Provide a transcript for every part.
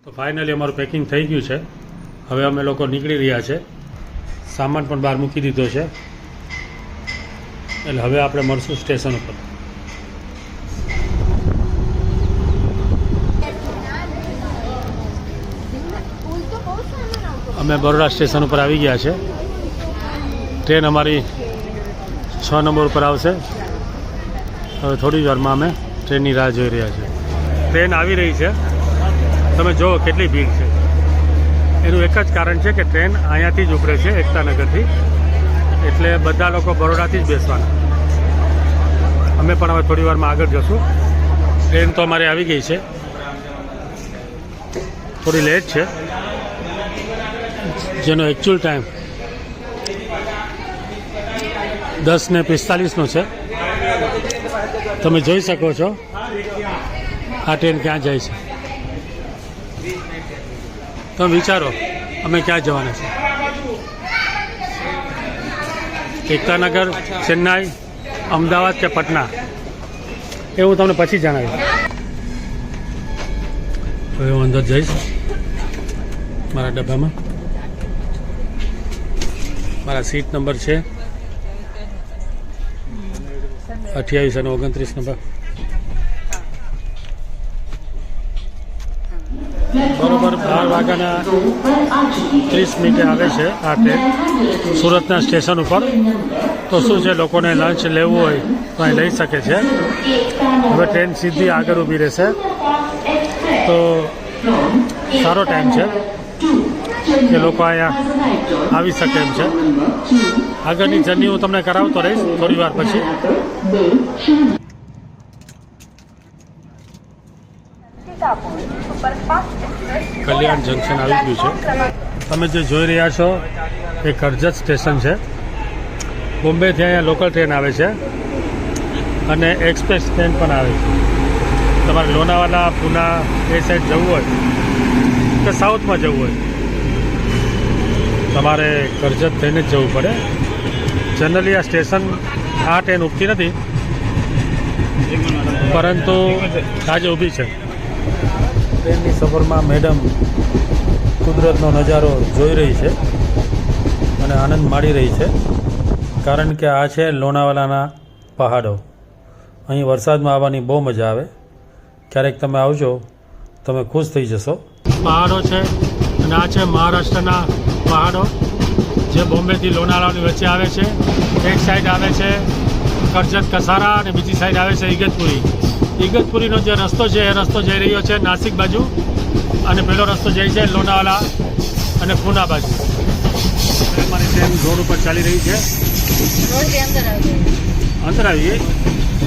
તો ફાઇનલી અમારું પેકિંગ થઈ ગયું છે. હવે અમે લોકો નીકળી રહ્યા છે. સામાન પણ બહાર મૂકી દીધો છે. એટલે હવે આપણે મળશું સ્ટેશન ઉપર. અમે બરોડા સ્ટેશન ઉપર આવી ગયા છે. ટ્રેન અમારી 6 નંબર ઉપર આવશે. હવે થોડી વારમાં અમે ટ્રેનની રાહ જોઈ રહ્યા છીએ. ટ્રેન આવી રહી છે. તમે જુઓ કેટલી ભીડ છે. એનું એક જ કારણ છે કે ટ્રેન અહીંયાથી જ ઉપડે છે, એકતાનગરથી. એટલે બધા લોકો બરોડાથી જ બેસવાના. અમે પણ હવે થોડી વારમાં આગળ જશું. ટ્રેન તો અમારે આવી ગઈ છે. થોડી લેટ છે, જેનો એકચ્યુઅલ ટાઈમ 10:45 છે. તમે જોઈ શકો છો આ ટ્રેન ક્યાં જાય છે. તમે વિચારો અમે ક્યાં જવાના છે. એકતાનગર, ચેન્નાઈ, અમદાવાદ કે પટના, એવું તમને પછી જણાવ્યું. હવે હું અંદર જઈશ મારા ડબ્બામાં. મારા સીટ નંબર છે 28 અને 29 નંબર. બરોબર 12 વાગ્યાના 30 આવે છે આ ટ્રેન સુરતના સ્ટેશન ઉપર. તો શું છે, લોકોને લંચ લેવું હોય તો અહીં લઈ શકે છે. હવે ટ્રેન સીધી આગળ ઊભી રહેશે. તો સારો ટાઈમ છે કે લોકો અહીંયા આવી શકે એમ છે. આગળની જર્ની હું તમને કરાવતો રહીશ થોડી વાર પછી. કલ્યાણ જંકશન આવી ગયું છે. તમે જે જોઈ રહ્યા છો એ કરજત સ્ટેશન છે. બોમ્બેથી અહીંયા લોકલ ટ્રેન આવે છે અને એક્સપ્રેસ ટ્રેન પણ આવે છે. તમારે લોનાવાલા, પૂના એ સાઈડ જવું હોય કે સાઉથમાં જવું હોય, તમારે કરજત થઈને જ જવું પડે. જનરલી આ સ્ટેશન આ ટ્રેન ઊભતી નથી, પરંતુ આજે ઊભી છે. ટ્રેનની સફરમાં મેડમ કુદરતનો નજારો જોઈ રહી છે અને આનંદ માણી રહી છે. કારણ કે આ છે લોનાવાલાના પહાડો. અહીં વરસાદમાં આવવાની બહુ મજા આવે. ક્યારેક તમે આવજો, તમે ખુશ થઈ જશો. પહાડો છે અને આ છે મહારાષ્ટ્રના પહાડો જે બોમ્બેથી લોનાવાલાની વચ્ચે આવે છે. એક સાઈડ આવે છે કરજત કસારા અને બીજી સાઈડ આવે છે ઇગતપુરી. ઇગતપુરીનો જે રસ્તો છે એ રસ્તો જઈ રહ્યો છે નાસિક બાજુ, અને પેલો રસ્તો જાય છે લોનાવાલા અને પૂના બાજુ. અમારી ટ્રેન રોડ ઉપર ચાલી રહી છે. અંદર આવીએ.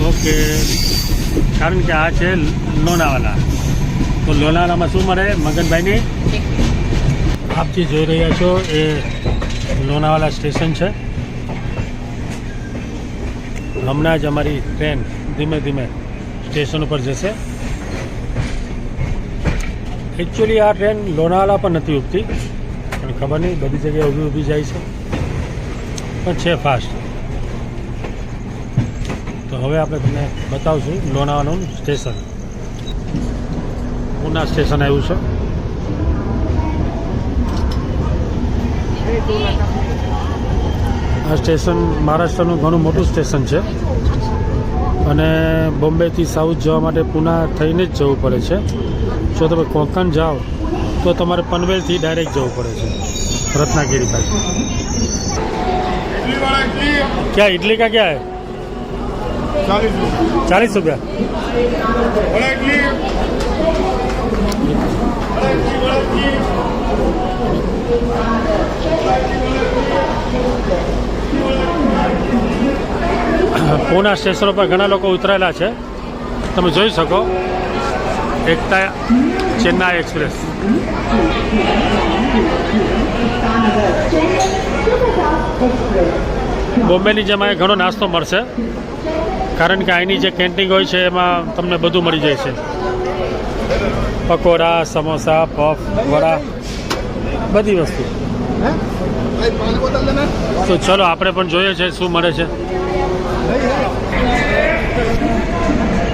ઓકે, કારણ કે આ છે લોનાવાલા. તો લોનાવાલામાં શું મળે મગનભાઈની? આપ જે જોઈ રહ્યા છો એ લોનાવાલા સ્ટેશન છે. હમણાં જ અમારી ટ્રેન ધીમે ધીમે સ્ટેશન ઉપર જશે. એકચ્યુઅલી આ ટ્રેન લોનાવાલા પણ નથી ઊભતી, પણ ખબર નહીં, બધી જગ્યાએ ઊભી જાય છે, પણ છે ફાસ્ટ. તો હવે આપણે તમને બતાવશું લોનાવાલાનું સ્ટેશન. પૂના સ્ટેશન આવ્યું છે. આ સ્ટેશન મહારાષ્ટ્રનું ઘણું મોટું સ્ટેશન છે અને બોમ્બેથી સાઉથ જવા માટે પૂના થઈને જ જવું પડે છે. જો તમે કોંકણ જાઓ તો તમારે પનવેલથી ડાયરેક્ટ જવું પડે છે रत्नागिरी तक. क्या इडली का क्या है? 40 रुपया. પૂના સ્ટેશન પર ઘણા લોકો ઉતરેલા છે. તમે જોઈ શકો એકતા ચેન્નાઈ એક્સપ્રેસ. બોમ્બેની જેમ અહીંયા ઘણો નાસ્તો મળશે, કારણ કે અહીંની જે કેન્ટીન હોય છે એમાં તમને બધું મળી જાય છે. પકોડા, સમોસા, પફ, વડા, બધી વસ્તુ. તો ચલો આપણે પણ જોઈએ છે શું મળે છે.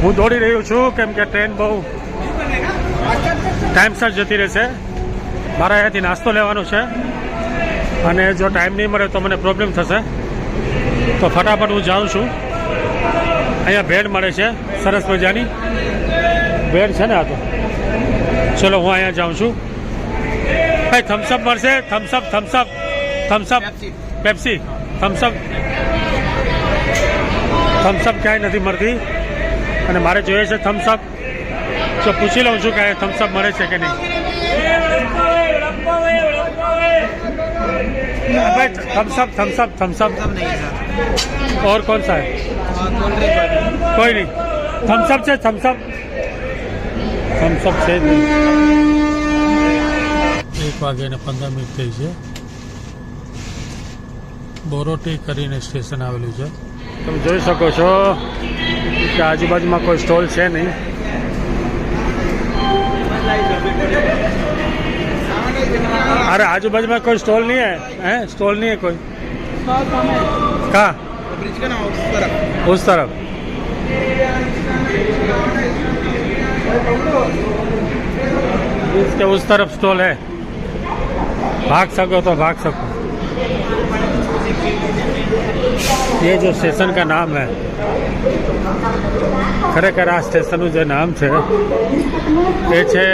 હું દોડી રહ્યો છું કેમ કે ટ્રેન બહુ ટાઈમસર જતી રહેશે. મારે અહીંયાથી નાસ્તો લેવાનો છે અને જો ટાઈમ નહીં મળે તો મને પ્રોબ્લેમ થશે. તો ફટાફટ હું જાઉં છું. અહીંયા ભેળ મળે છે સરસ મજાની ભેળ છે ને આ તો. ચલો હું અહીંયા જાઉં છું. ભાઈ થમ્સઅપ મળશે? થમ્સઅપ પેપ્સી થમ્સઅપ ક્યાંય નથી મળતી અને મારે જોઈએ છે થમ્સઅપ. તો પૂછી લઉં છું કે થમ્સઅપ મળે છે કે નહીં. भाई थम्सअप और कौन सा है? कोई नहीं. थम्सअप છે થમ્સઅપ છે જ નહીં. 1:15 થઈ છે. બોરોટી કરીને સ્ટેશન આવેલું છે. તમે જોઈ શકો છો કે આજુબાજુમાં કોઈ સ્ટોલ છે નહીં. अरे आजू बाजू में कोई स्टॉल नहीं है, हैं? स्टॉल नहीं है कोई. कहाँ? ब्रिज का ना उस तरफ. ब्रिज के उस तरफ स्टॉल है. भाग सको तो भाग सको. ये जो स्टेशन का नाम है खरेखर आ स्टेशन जो नाम है ये है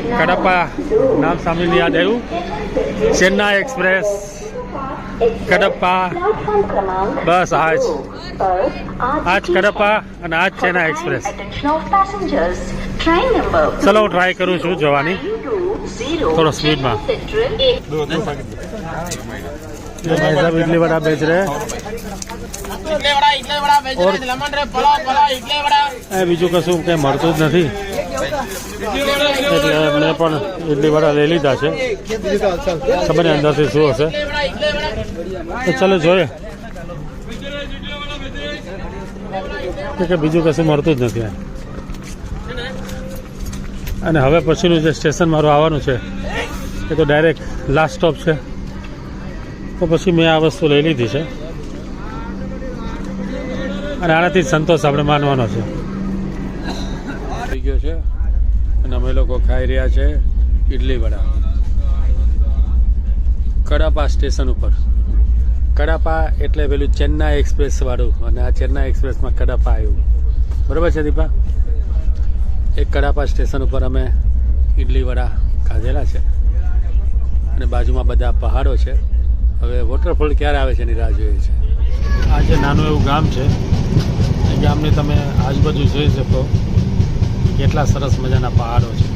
કડપ્પા. નામ સાંભળીને યાદ આવ્યું. ચેન્નાઈ એક્સપ્રેસ કડપ્પા. બસ આજ કડપ્પા અને આજ ચેન્નાઈ એક્સપ્રેસ. ચલો હું ટ્રાય કરું છું જવાની થોડો સ્પીડમાં. भाई साहब इडली वड़ा बेच रहे हैं. બીજું કશું કંઈ મળતું જ નથી એટલે મેં પણ ઇડલી વડા લઈ લીધા છે. ખબર નહીં અંદરથી શું હશે તો ચાલો જોઈએ. કે બીજું કશું મળતું જ નથી. અને હવે પછીનું જે સ્ટેશન મારું આવવાનું છે એ તો ડાયરેક્ટ લાસ્ટ સ્ટોપ છે. તો પછી મેં આ વસ્તુ લઈ લીધી છે અને આનાથી જ સંતોષ આપણે માનવાનો છે. થઈ ગયો છે અને અમે લોકો ખાઈ રહ્યા છે ઇડલી વડા કડપા સ્ટેશન ઉપર. કડપા એટલે પેલું ચેન્નાઈ એક્સપ્રેસ વાળું અને આ ચેન્નાઈ એક્સપ્રેસમાં કડપા આવ્યું. બરાબર છે દીપા? એક કડપા સ્ટેશન ઉપર અમે ઇડલી વડા ખાધેલા છે અને બાજુમાં બધા પહાડો છે. હવે વોટરફોલ ક્યારે આવે છે એની રાહ જોઈએ છે. આ જે નાનું એવું ગામ છે એ ગામની તમે આજુબાજુ જોઈ શકો કેટલા સરસ મજાના પહાડો છે.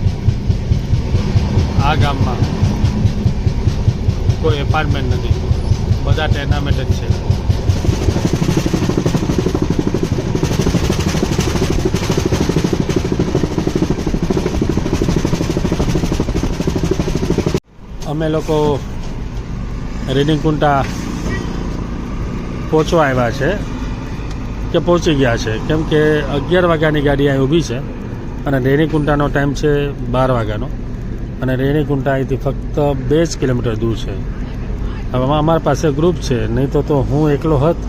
આ ગામમાં કોઈ એપાર્ટમેન્ટ નથી, બધા ટેનામેન્ટ જ છે. અમે લોકો રેણીકુંટા પહોંચવા આવ્યા છે કે પહોંચી ગયા છે કેમ કે 11 વાગ્યાની ગાડી અહીં ઊભી છે અને રેણીકુંટાનો ટાઈમ છે 12 વાગ્યાનો અને રેણીકુંટા અહીંથી ફક્ત 2 જ કિલોમીટર દૂર છે. હવે અમારી પાસે ગ્રુપ છે, નહીં તો હું એકલો હોત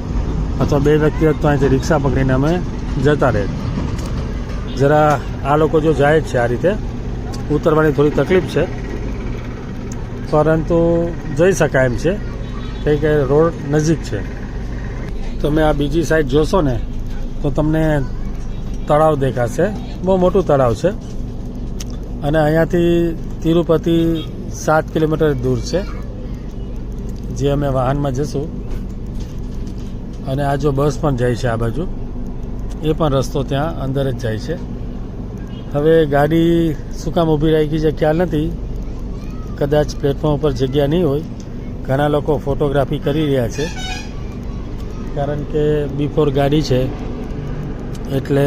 અથવા 2 વ્યક્તિ હોત તો અહીંથી રિક્ષા પકડીને અમે જતા રહે. જરા આ લોકો જો જાય છે આ રીતે ઉતરવાની થોડી તકલીફ છે પરંતુ જઈ શકાય એમ છે કે રોડ નજીક છે. તમે આ બીજી સાઈડ જોશો ને તો તમને તળાવ દેખાશે. બહુ મોટું તળાવ છે અને અહીંયાથી તિરુપતિ 7 કિલોમીટર દૂર છે જે અમે વાહનમાં જશું. અને આ જો બસ પણ જાય છે આ બાજુ એ પણ રસ્તો ત્યાં અંદર જ જાય છે. હવે ગાડી શું કામ ઊભી રાખી છે ખ્યાલ નથી. કદાચ પ્લેટફોર્મ ઉપર જગ્યા નહીં હોય. ઘણા લોકો ફોટોગ્રાફી કરી રહ્યા છે કારણ કે બિફોર ગાડી છે એટલે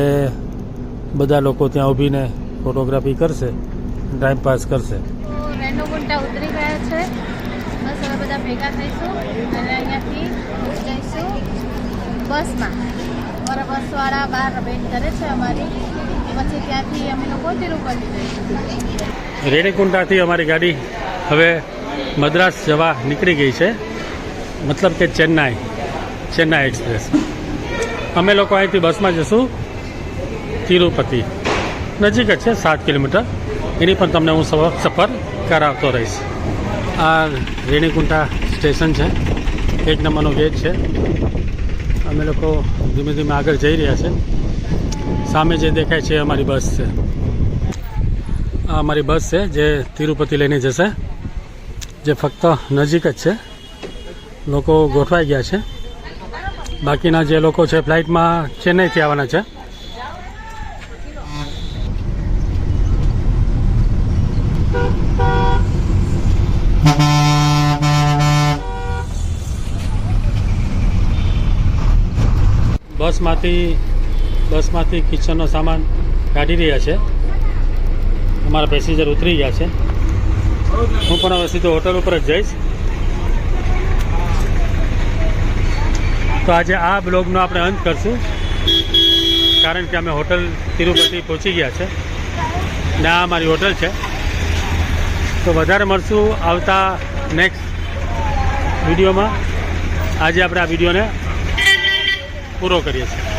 બધા લોકો ત્યાં ઊભીને ફોટોગ્રાફી કરશે, ટાઈમ પાસ કરશે. રેણુકુંટા ઉતરી ગયા છે. બસ હવે બધા ભેગા થઈશું અને અહીંયાથી જઈશું બસમાં. અમારા બસવાળા બહાર વેઇટ કરે છે અમારી. પછી ત્યાંથી અમે લોકો તિરુપતિ જઈશું. રેણીકુંટાથી અમારી ગાડી હવે મદ્રાસ જવા નીકળી ગઈ છે, મતલબ કે ચેન્નાઈ એક્સપ્રેસ. અમે લોકો અહીંથી બસમાં જશું તિરુપતિ. નજીક જ છે 7 કિલોમીટર. એની પણ તમને હું સફર કરાવતો રહીશ. આ રેણીકુંટા સ્ટેશન છે, 1 નંબરનો ગેટ છે. અમે લોકો ધીમે ધીમે આગળ જઈ રહ્યા છે. સામે જે દેખાય છે અમારી બસ છે. આ અમારી બસ છે જે તિરુપતિ લઈને જશે, જે ફક્ત નજીક જ છે. લોકો ગોઠવાઈ ગયા છે. બાકીના જે લોકો છે ફ્લાઇટમાં ચેન્નઈથી આવવાના છે. બસમાંથી કિચનનો સામાન કાઢી રહ્યા છે. અમારા પેસેન્જર ઉતરી ગયા છે. હું પણ હવે સીધો હોટલ ઉપર જ જઈશ. તો આજે આ બ્લોગનો આપણે અંત કરશું, કારણ કે અમે હોટલ તિરુપતિ પહોંચી ગયા છે ને આ અમારી હોટલ છે. તો વધારે મળશું આવતા નેક્સ્ટ વિડીયોમાં. આજે આપણે આ વિડીયોને પૂરો કરીએ છીએ.